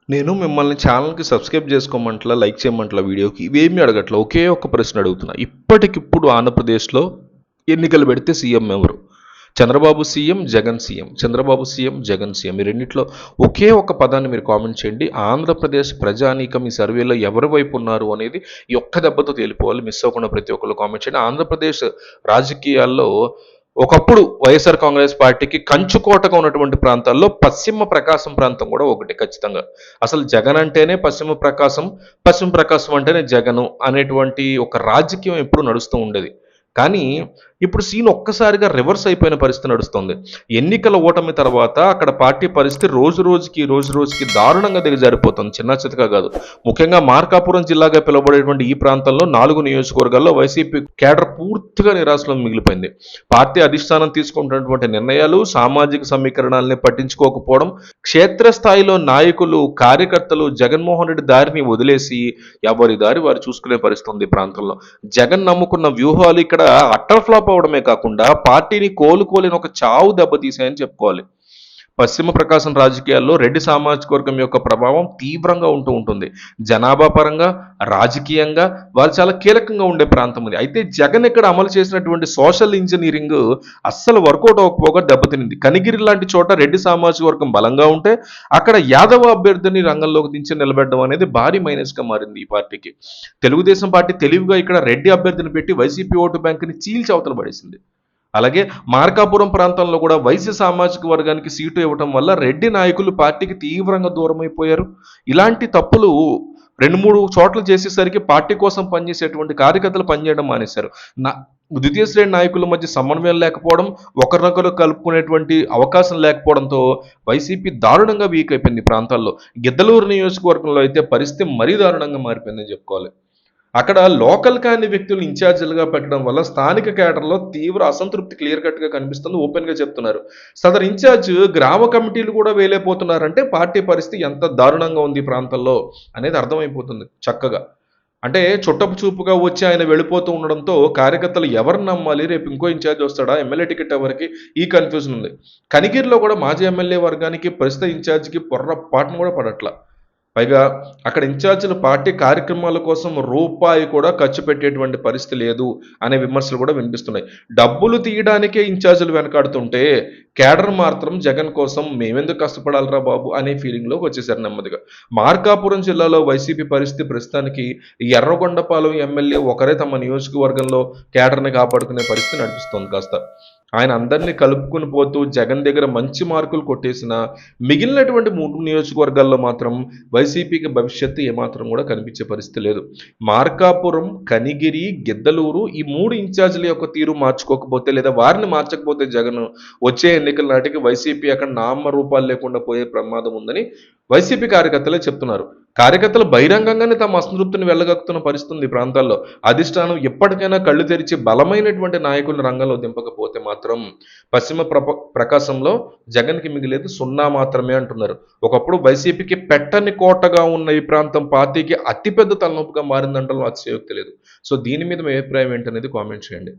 నేను మిమ్మల్ని ఛానల్‌కి సబ్స్క్రైబ్ చేసుకోమంటలా, లైక్ చేయమంటలా వీడియోకి. ఇవేమీ అడగట్లా. ఒకే ఒక్క ప్రశ్న అడుగుతున్నా. ఇప్పటికిప్పుడు ఆంధ్రప్రదేశ్‌లో ఎన్నికలు పెడితే సీఎం ఎవరు? Chandrababu CM, Jagan CM. Chandrababu CM, Jagan CM. ఈ రెండిట్లో ఒకే ఒక్క పదాన్ని మీరు కామెంట్ చేయండి. ఆంధ్రప్రదేశ్ ప్రజానీకం ఈ సర్వేలో ఎవరి వైపు ఉన్నారు అనేది ఈ ఒక్క దెబ్బతో తేలిపోవాలి. మిస్ అవ్వకుండా ప్రతి ఒక్కళ్ళు కామెంట్ చేయండి. ఆంధ్రప్రదేశ్ రాజకీయాల్లో ఒకప్పుడు వైఎస్ఆర్ కాంగ్రెస్ పార్టీకి కంచుకోటగా ఉన్నటువంటి ప్రాంతాల్లో పశ్చిమ ప్రకాశం ప్రాంతం కూడా ఒకటి ఖచ్చితంగా. అసలు జగన్ అంటేనే పశ్చిమ ప్రకాశం, పశ్చిమ ప్రకాశం అంటేనే జగను అనేటువంటి ఒక రాజకీయం ఎప్పుడు నడుస్తూ ఉండేది. కానీ ఇప్పుడు సీన్ ఒక్కసారిగా రివర్స్ అయిపోయిన పరిస్థితి నడుస్తుంది. ఎన్నికల ఓటమి తర్వాత అక్కడ పార్టీ పరిస్థితి రోజు రోజుకి దారుణంగా దిగజారిపోతుంది. చిన్న చితకా కాదు. ముఖ్యంగా మార్కాపురం జిల్లాగా పిలువబడేటువంటి ఈ ప్రాంతంలో 4 నియోజకవర్గాల్లో వైసీపీ కేడర్ పూర్తిగా నిరాశలో మిగిలిపోయింది. పార్టీ అధిష్టానం తీసుకుంటున్నటువంటి నిర్ణయాలు, సామాజిక సమీకరణాలని పట్టించుకోకపోవడం, క్షేత్రస్థాయిలో నాయకులు, కార్యకర్తలు జగన్మోహన్ రెడ్డి దారిని వదిలేసి ఎవరి దారి వారు చూసుకునే పరిస్థితి ఉంది ఈ ప్రాంతంలో. జగన్ నమ్ముకున్న వ్యూహాలు ఇక్కడ అట్టర్ ఫ్లాప్ అవడమే కాకుండా పార్టీని కోలుకోలేని ఒక చావు దెబ్బతీసాయని చెప్పుకోవాలి. పశ్చిమ ప్రకాశం రాజకీయాల్లో రెడ్డి సామాజిక వర్గం యొక్క ప్రభావం తీవ్రంగా ఉంటుంది. జనాభా పరంగా, రాజకీయంగా వాళ్ళు చాలా కీలకంగా ఉండే ప్రాంతం ఇది. అయితే జగన్ ఇక్కడ అమలు చేసినటువంటి సోషల్ ఇంజనీరింగ్ అస్సలు వర్కౌట్ అవ్వకపోగా దెబ్బతినింది. కనిగిరి లాంటి చోట రెడ్డి సామాజిక వర్గం బలంగా ఉంటే అక్కడ యాదవ అభ్యర్థిని రంగంలోకి దించి నిలబెట్టడం అనేది భారీ మైనస్గా మారింది ఈ పార్టీకి. తెలుగుదేశం పార్టీ తెలివిగా ఇక్కడ రెడ్డి అభ్యర్థిని పెట్టి వైసీపీ ఓటు బ్యాంకుని చీల్చి అవతల పడేసింది. అలాగే మార్కాపురం ప్రాంతంలో కూడా వైశ్య సామాజిక వర్గానికి సీటు ఇవ్వటం వల్ల రెడ్డి నాయకులు పార్టీకి తీవ్రంగా దూరమైపోయారు. ఇలాంటి తప్పులు 2-3 చోట్ల చేసేసరికి పార్టీ కోసం పనిచేసేటువంటి కార్యకర్తలు పనిచేయడం మానేశారు. నా ద్వితీయ శ్రేణి నాయకుల మధ్య సమన్వయం లేకపోవడం, ఒకరినొకరు కలుపుకునేటువంటి అవకాశం లేకపోవడంతో వైసీపీ దారుణంగా వీక్ అయిపోయింది ఈ ప్రాంతాల్లో. గిద్దలూరు నియోజకవర్గంలో అయితే పరిస్థితి మరీ దారుణంగా మారిపోయిందని చెప్పుకోవాలి. అక్కడ లోకల్ కాని వ్యక్తులు ఇన్ఛార్జీలుగా పెట్టడం వల్ల స్థానిక కేడర్లో తీవ్ర అసంతృప్తి క్లియర్ కట్గా కనిపిస్తుంది. ఓపెన్గా చెప్తున్నారు. సదరు ఇన్ఛార్జ్ గ్రామ కమిటీలు కూడా వేలేపోతున్నారంటే పార్టీ పరిస్థితి ఎంత దారుణంగా ఉంది ఈ ప్రాంతంలో అనేది అర్థమైపోతుంది చక్కగా. అంటే చుట్టపు చూపుగా వచ్చి ఆయన వెళ్ళిపోతూ ఉండడంతో కార్యకర్తలు ఎవరిని నమ్మాలి, రేపు ఇంకో ఇన్ఛార్జ్ వస్తాడా, ఎమ్మెల్యే టికెట్ ఎవరికి, ఈ కన్ఫ్యూజన్ ఉంది. కనిగిరిలో కూడా మాజీ ఎమ్మెల్యే వర్గానికి ప్రస్తుత ఇన్ఛార్జికి పొర్రపాటును కూడా పడట్ల. పైగా అక్కడ ఇన్ఛార్జీలు పార్టీ కార్యక్రమాల కోసం రూపాయి కూడా ఖర్చు పెట్టేటువంటి పరిస్థితి లేదు అనే విమర్శలు కూడా వినిపిస్తున్నాయి. డబ్బులు తీయడానికే ఇన్ఛార్జీలు వెనకాడుతుంటే కేడర్ మాత్రం జగన్ కోసం మేమెందుకు కష్టపడాలరా బాబు అనే ఫీలింగ్లోకి వచ్చేసారు నెమ్మదిగా. మార్కాపురం జిల్లాలో వైసీపీ పరిస్థితి ప్రస్తుతానికి ఎర్రగొండపాలెం ఎమ్మెల్యే ఒకరే తమ నియోజకవర్గంలో కేడర్ని కాపాడుకునే పరిస్థితి నడిపిస్తోంది కాస్త. ఆయన అందరినీ కలుపుకుని పోతూ జగన్ దగ్గర మంచి మార్కులు కొట్టేసిన మిగిలినటువంటి 3 నియోజకవర్గాల్లో మాత్రం వైసీపీకి భవిష్యత్తు ఏమాత్రం కూడా కనిపించే పరిస్థితి లేదు. మార్కాపురం, కనిగిరి, గిద్దలూరు ఈ 3 ఇన్ఛార్జీల యొక్క తీరు మార్చుకోకపోతే లేదా వారిని మార్చకపోతే జగన్ వచ్చే ఎన్నికల నాటికి వైసీపీ అక్కడ నామరూపాలు లేకుండా పోయే ప్రమాదం ఉందని వైసీపీ కార్యకర్తలే చెప్తున్నారు. కార్యకర్తలు బహిరంగంగానే తమ అసంతృప్తిని వెళ్ళగక్కుతున్న పరిస్థితి ఈ ప్రాంతాల్లో. అధిష్టానం ఎప్పటికైనా కళ్ళు తెరిచి బలమైనటువంటి నాయకులను రంగంలో దింపకపోతే మాత్రం పశ్చిమ ప్రకాశంలో జగన్కి మిగిలేదు 0 మాత్రమే అంటున్నారు. ఒకప్పుడు వైసీపీకి పెట్టని కోటగా ఉన్న ఈ ప్రాంతం పార్టీకి అతిపెద్ద తలనొప్పిగా మారిందంటే అతిశయోక్తి లేదు. సో దీని మీద మీ అభిప్రాయం ఏంటనేది కామెంట్ చేయండి.